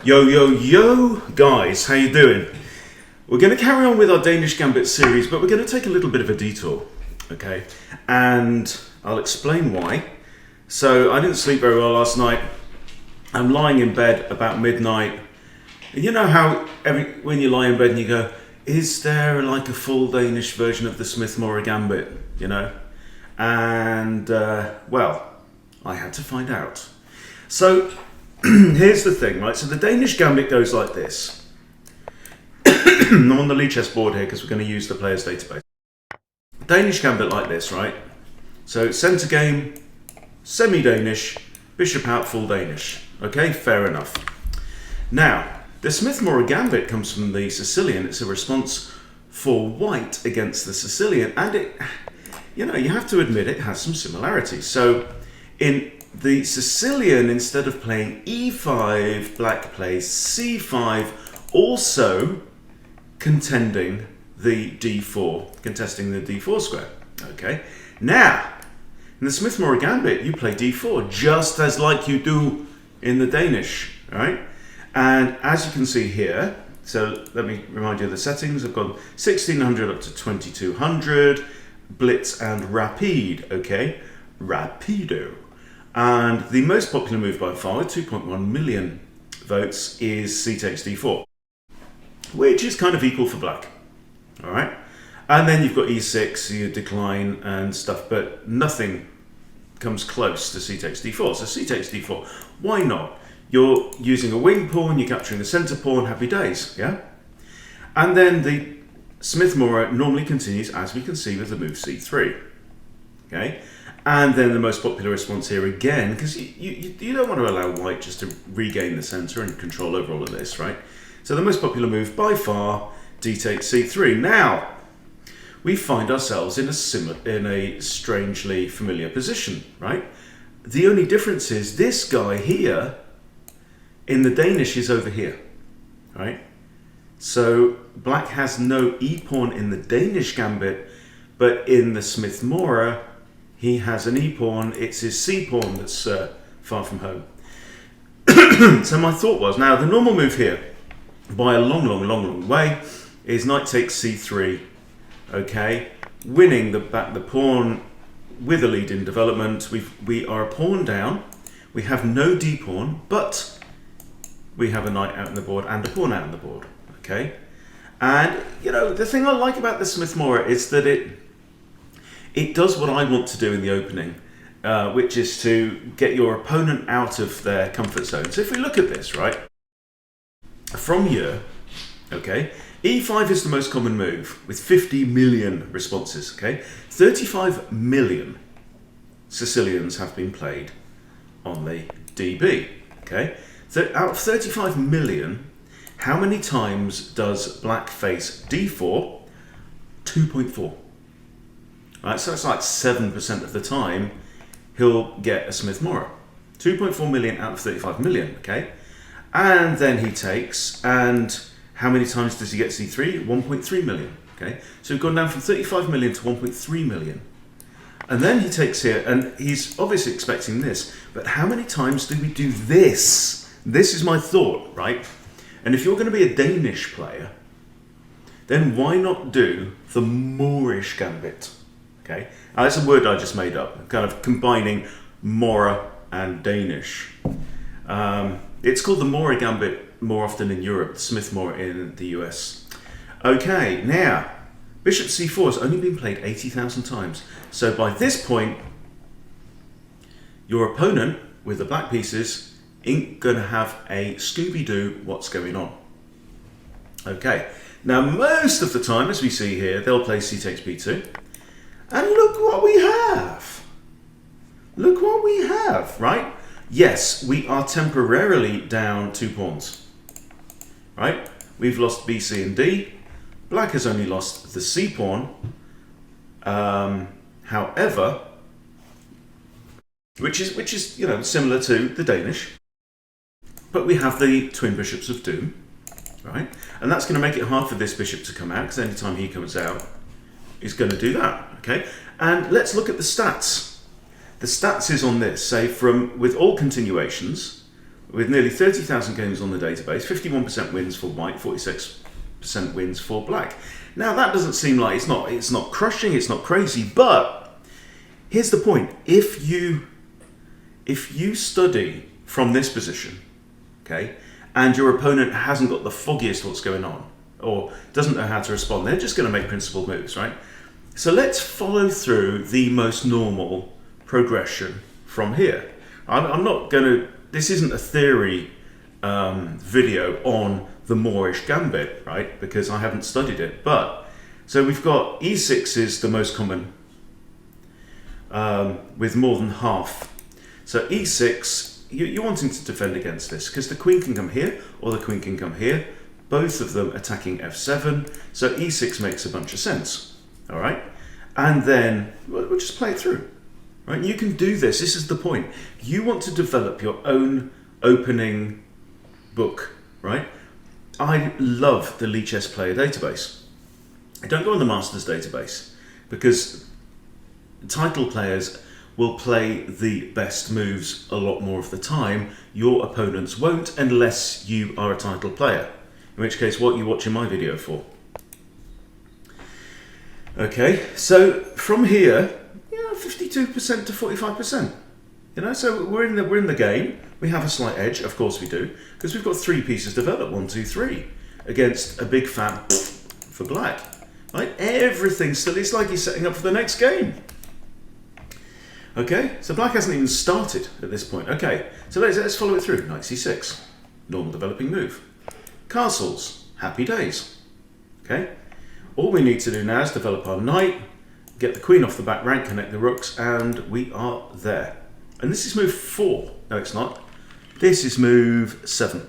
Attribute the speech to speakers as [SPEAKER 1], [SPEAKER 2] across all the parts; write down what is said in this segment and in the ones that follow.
[SPEAKER 1] Yo, guys, how you doing? We're going to carry on with our Danish Gambit series, but we're going to take a little bit of a detour, okay? And I'll explain why. So, I didn't sleep very well last night. I'm lying in bed about midnight. And you know how when you lie in bed and you go, is there like a full Danish version of the Smith-Morrish Gambit, you know? And, well, I had to find out. So, here's the thing, right? So the Danish Gambit goes like this. I'm on the lead chess board here because we're going to use the player's database. Danish Gambit like this, right? So centre game, semi-Danish, bishop out, full Danish. Okay, fair enough. Now, the Smith-Morrish Gambit comes from the Sicilian. It's a response for white against the Sicilian. And it, you know, you have to admit it has some similarities. So in the Sicilian, instead of playing e5, black plays c5, also contending the d4, contesting the d4 square. Okay. Now, in the Smith-Morrish Gambit, you play d4, just as like you do in the Danish, right? And as you can see here, so let me remind you of the settings. I've gone 1600 up to 2200, blitz and rapide, okay? Rapido. And the most popular move by far, with 2.1 million votes, is c takes d4, which is kind of equal for black. All right, and then you've got e6, you decline and stuff, but nothing comes close to c takes d4. So c takes d4, why not? You're using a wing pawn, you're capturing the center pawn, happy days, yeah? And then the Smith-Morrish normally continues, as we can see, with the move c3, okay? And then the most popular response here again, because you don't want to allow white just to regain the center and control over all of this, right? So the most popular move by far, d takes c3. Now, we find ourselves in a strangely familiar position, right? The only difference is this guy here in the Danish is over here, right? So black has no e-pawn in the Danish Gambit, but in the Smith-Morrish, he has an e-pawn. It's his c-pawn that's far from home. So my thought was, now the normal move here, by a long way, is knight takes c3, okay? Winning the pawn with a lead in development. We are a pawn down. We have no d-pawn, but we have a knight out on the board and a pawn out on the board, okay? And, you know, the thing I like about the Smith-Morrish is that it does what I want to do in the opening, which is to get your opponent out of their comfort zone. So if we look at this, right, from here, okay, e5 is the most common move with 50 million responses, okay? 35 million Sicilians have been played on the DB, okay? So out of 35 million, how many times does black face d4? 2.4. Right, so it's like 7% of the time he'll get a Smith-Morrish. 2.4 million out of 35 million, okay? And then he takes, and how many times does he get c3? 1.3 million, okay? So we've gone down from 35 million to 1.3 million. And then he takes here, and he's obviously expecting this, but how many times do we do this? This is my thought, right? And if you're going to be a Danish player, then why not do the Morrish Gambit? Okay, now, that's a word I just made up, kind of combining Morra and Danish. It's called the Morrish Gambit more often in Europe, Smith-Morrish in the US. Okay, now, bishop c4 has only been played 80,000 times. So by this point, your opponent with the black pieces ain't going to have a Scooby-Doo what's going on. Okay, now most of the time, as we see here, they'll play c takes b2. And look what we have. Look what we have, right? Yes, we are temporarily down 2 pawns, right? We've lost B, C, and D. Black has only lost the C pawn. However, which is, you know, similar to the Danish. But we have the twin bishops of doom, right? And that's going to make it hard for this bishop to come out, because anytime he comes out, he's going to do that, okay? And let's look at the stats. The stats is on this, say with all continuations, with nearly 30,000 games on the database, 51% wins for white, 46% wins for black. Now that doesn't seem like it's not crushing, it's not crazy, but here's the point: if you study from this position, okay, and your opponent hasn't got the foggiest what's going on, or doesn't know how to respond, they're just going to make principled moves, right? So let's follow through the most normal progression from here. I'm not going to. This isn't a theory video on the Morrish Gambit, right? Because I haven't studied it. But so we've got e6 is the most common, with more than half. So e6, you're wanting to defend against this because the queen can come here or the queen can come here. Both of them attacking f7. So e6 makes a bunch of sense. All right, and then we'll just play it through. Right, you can do this. This is the point. You want to develop your own opening book, right? I love the Lichess Player database. I don't go on the Masters database because title players will play the best moves a lot more of the time. Your opponents won't unless you are a title player. In which case, what are you watching my video for? Okay, so from here, 52% to 45%. You know, so we're in the game. We have a slight edge, of course we do, because we've got 3 pieces developed, 1, 2, 3, against a big fat for black. Right? Everything still is like he's setting up for the next game. Okay, so black hasn't even started at this point. Okay, so let's follow it through. Knight c6, normal developing move. Castles, happy days. Okay, all we need to do now is develop our knight, get the queen off the back rank, connect the rooks, and we are there. And this is move 4. No, it's not. This is move 7.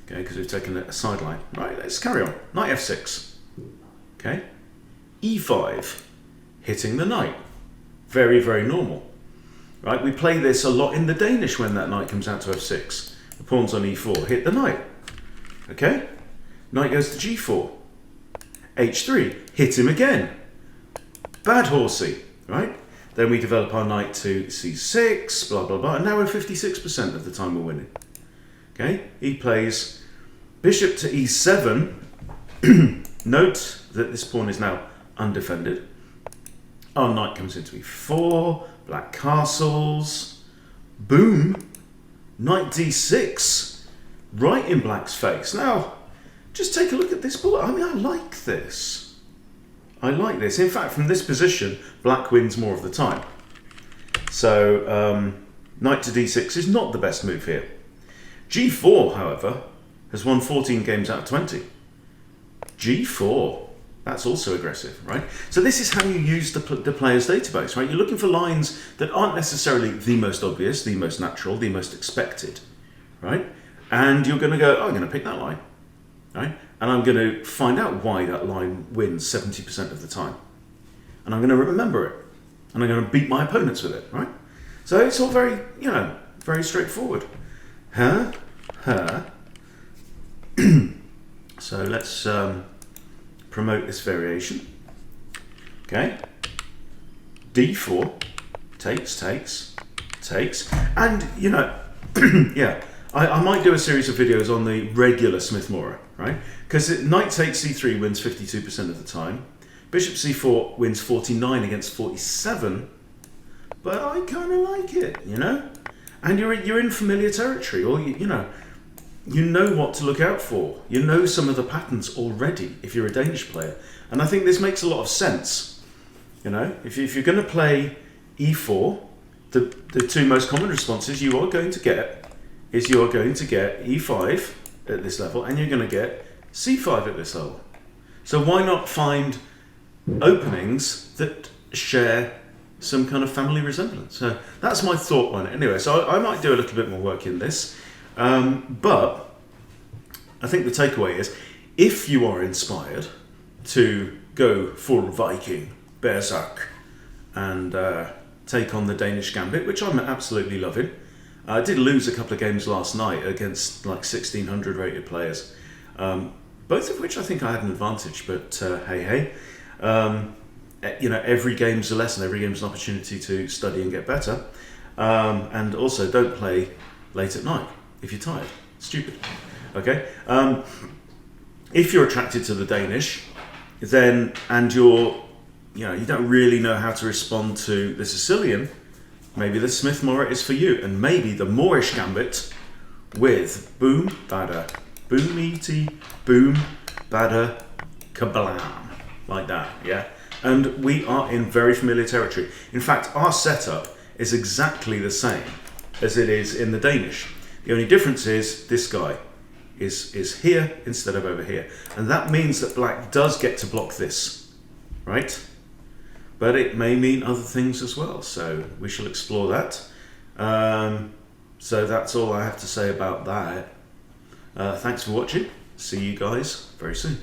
[SPEAKER 1] Okay, because we've taken a sideline. Right, let's carry on. Knight f6. Okay. e5. Hitting the knight. Very, very normal. Right, we play this a lot in the Danish when that knight comes out to f6. The pawn's on e4. Hit the knight. Okay. Knight goes to g4. h3. Hit him again. Bad horsey, right? Then we develop our knight to c6, blah, blah, blah. And now we're 56% of the time we're winning. Okay, he plays bishop to e7. Note that this pawn is now undefended. Our knight comes into e4, black castles. Boom, knight d6, right in black's face. Now, just take a look at this bullet. I mean, I like this. I like this. In fact, from this position, black wins more of the time. So, knight to d6 is not the best move here. g4, however, has won 14 games out of 20. g4, that's also aggressive, right? So this is how you use the player's database, right? You're looking for lines that aren't necessarily the most obvious, the most natural, the most expected, right? And you're going to go, oh, I'm going to pick that line, right? And I'm going to find out why that line wins 70% of the time. And I'm going to remember it. And I'm going to beat my opponents with it, right? So it's all very, very straightforward. So let's promote this variation. Okay. d4, takes. And, yeah. I might do a series of videos on the regular Smith-Morra, right? Because knight takes c3 wins 52% of the time. Bishop c4 wins 49 against 47. But I kind of like it, And you're in familiar territory, or you know what to look out for. You know some of the patterns already if you're a Danish player, and I think this makes a lot of sense. If you're going to play e4, the 2 most common responses you are going to get is you're going to get e5 at this level and you're going to get c5 at this level. So why not find openings that share some kind of family resemblance? So that's my thought on it. Anyway, so I might do a little bit more work in this. But I think the takeaway is, if you are inspired to go full Viking, Berserk, and take on the Danish Gambit, which I'm absolutely loving. I did lose a couple of games last night against like 1600 rated players, both of which I think I had an advantage, but hey. Every game's a lesson, every game's an opportunity to study and get better. And also don't play late at night. if you're tired. Stupid. Okay. If you're attracted to the Danish, then and you don't really know how to respond to the Sicilian, maybe the Smith-Morritt is for you, and maybe the Morrish Gambit with boom, bada, boom-eaty, boom, bada, kablam, like that, yeah? And we are in very familiar territory. In fact, our setup is exactly the same as it is in the Danish. The only difference is this guy is here instead of over here. And that means that black does get to block this, right? But it may mean other things as well, so we shall explore that. So that's all I have to say about that. Thanks for watching. See you guys very soon.